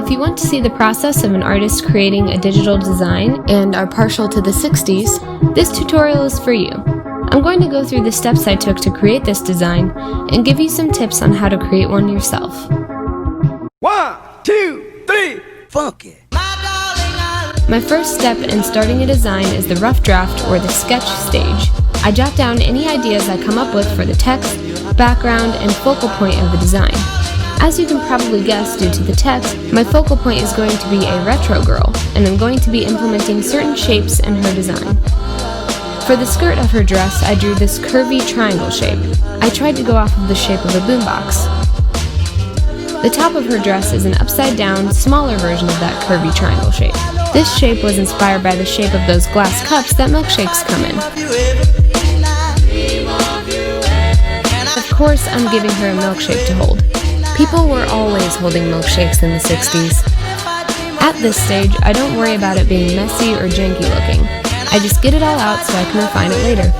if you want to see the process of an artist creating a digital design and are partial to the 60s, this tutorial is for you. I'm going to go through the steps I took to create this design and give you some tips on how to create one yourself. 1, 2, 3, funky! My first step in starting a design is the rough draft or the sketch stage. I jot down any ideas I come up with for the text, background, and focal point of the design. As you can probably guess due to the text, my focal point is going to be a retro girl, and I'm going to be implementing certain shapes in her design. For the skirt of her dress, I drew this curvy triangle shape. I tried to go off of the shape of a boombox. The top of her dress is an upside-down, smaller version of that curvy triangle shape. This shape was inspired by the shape of those glass cups that milkshakes come in. Of course, I'm giving her a milkshake to hold. People were always holding milkshakes in the 60s. At this stage, I don't worry about it being messy or janky looking. I just get it all out so I can refine it later.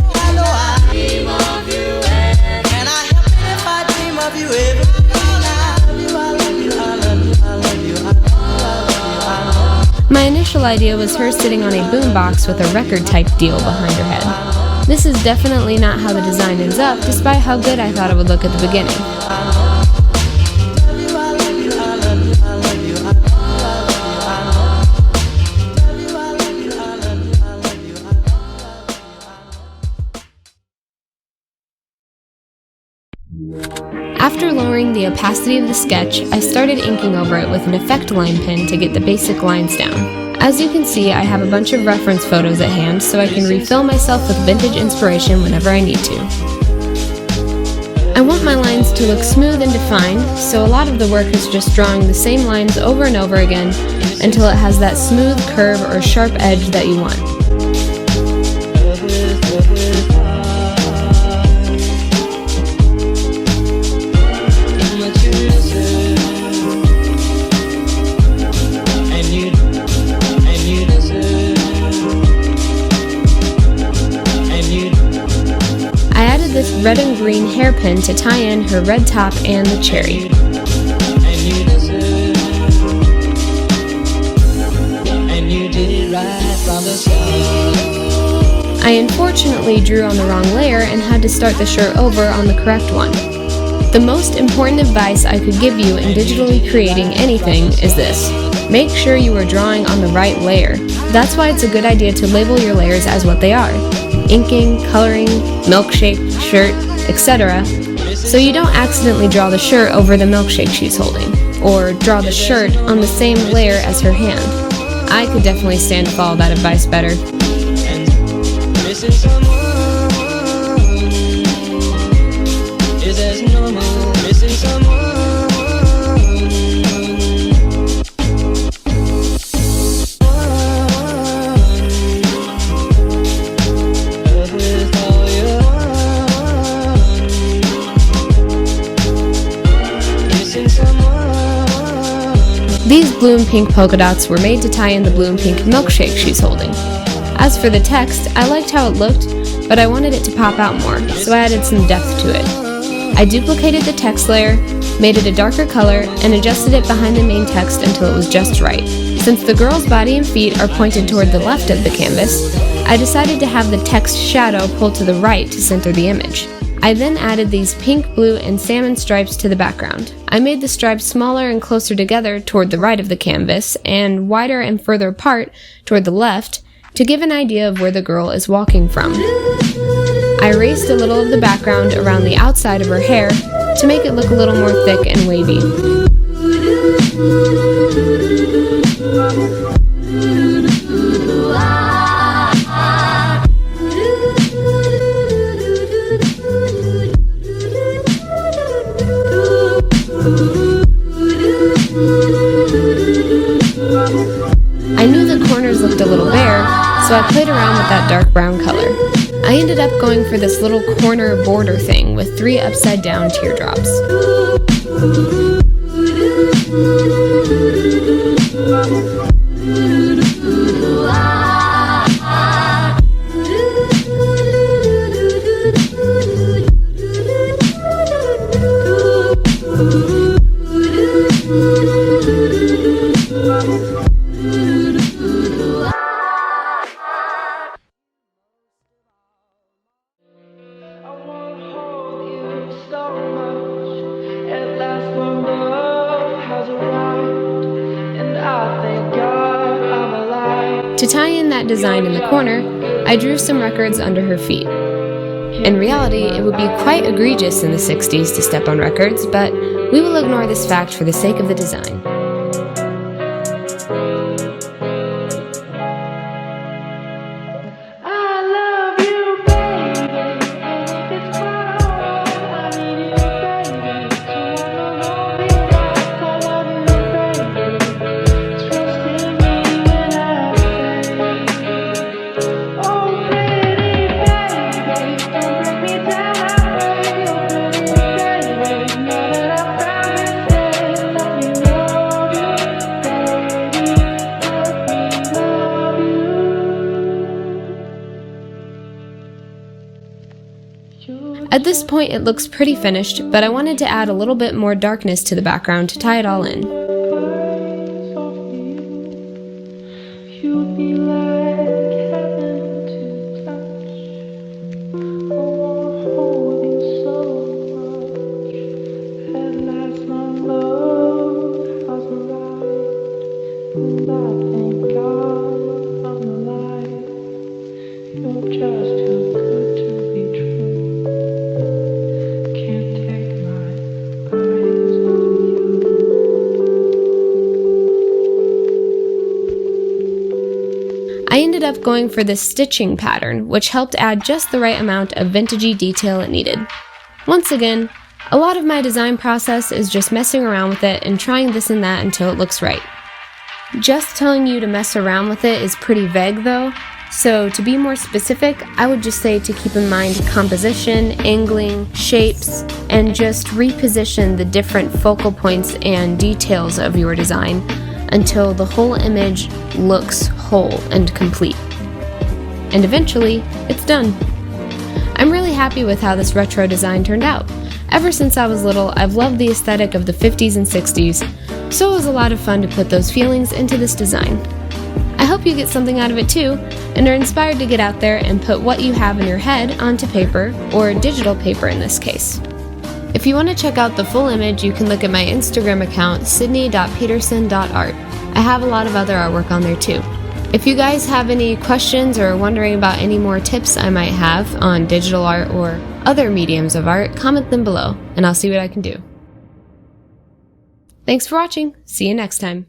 My initial idea was her sitting on a boombox with a record-type deal behind her head. This is definitely not how the design ends up, despite how good I thought it would look at the beginning. After lowering the opacity of the sketch, I started inking over it with an effect line pen to get the basic lines down. As you can see, I have a bunch of reference photos at hand so I can refill myself with vintage inspiration whenever I need to. I want my lines to look smooth and defined, so a lot of the work is just drawing the same lines over and over again until it has that smooth curve or sharp edge that you want. This red and green hairpin to tie in her red top and the cherry. I unfortunately drew on the wrong layer and had to start the shirt over on the correct one. The most important advice I could give you in digitally creating anything is this. Make sure you are drawing on the right layer. That's why it's a good idea to label your layers as what they are. Inking, coloring, milkshake, shirt, etc. So you don't accidentally draw the shirt over the milkshake she's holding, or draw the shirt on the same layer as her hand. I could definitely stand to follow that advice better. These blue and pink polka dots were made to tie in the blue and pink milkshake she's holding. As for the text, I liked how it looked, but I wanted it to pop out more, so I added some depth to it. I duplicated the text layer, made it a darker color, and adjusted it behind the main text until it was just right. Since the girl's body and feet are pointed toward the left of the canvas, I decided to have the text shadow pull to the right to center the image. I then added these pink, blue, and salmon stripes to the background. I made the stripes smaller and closer together toward the right of the canvas, and wider and further apart toward the left, to give an idea of where the girl is walking from. I erased a little of the background around the outside of her hair to make it look a little more thick and wavy. I knew the corners looked a little bare, so I played around with that dark brown color. I ended up going for this little corner border thing with 3 upside down teardrops. To tie in that design in the corner, I drew some records under her feet. In reality, it would be quite egregious in the 60s to step on records, but we will ignore this fact for the sake of the design. At this point it looks pretty finished, but I wanted to add a little bit more darkness to the background to tie it all in. I ended up going for this stitching pattern, which helped add just the right amount of vintagey detail it needed. Once again, a lot of my design process is just messing around with it and trying this and that until it looks right. Just telling you to mess around with it is pretty vague though, so to be more specific, I would just say to keep in mind composition, angling, shapes, and just reposition the different focal points and details of your design until the whole image looks whole and complete. And eventually, it's done. I'm really happy with how this retro design turned out. Ever since I was little, I've loved the aesthetic of the 50s and 60s, so it was a lot of fun to put those feelings into this design. I hope you get something out of it too, and are inspired to get out there and put what you have in your head onto paper, or digital paper in this case. If you want to check out the full image, you can look at my Instagram account, sydney.petersen.art. I have a lot of other artwork on there too. If you guys have any questions or are wondering about any more tips I might have on digital art or other mediums of art, comment them below, and I'll see what I can do. Thanks for watching. See you next time.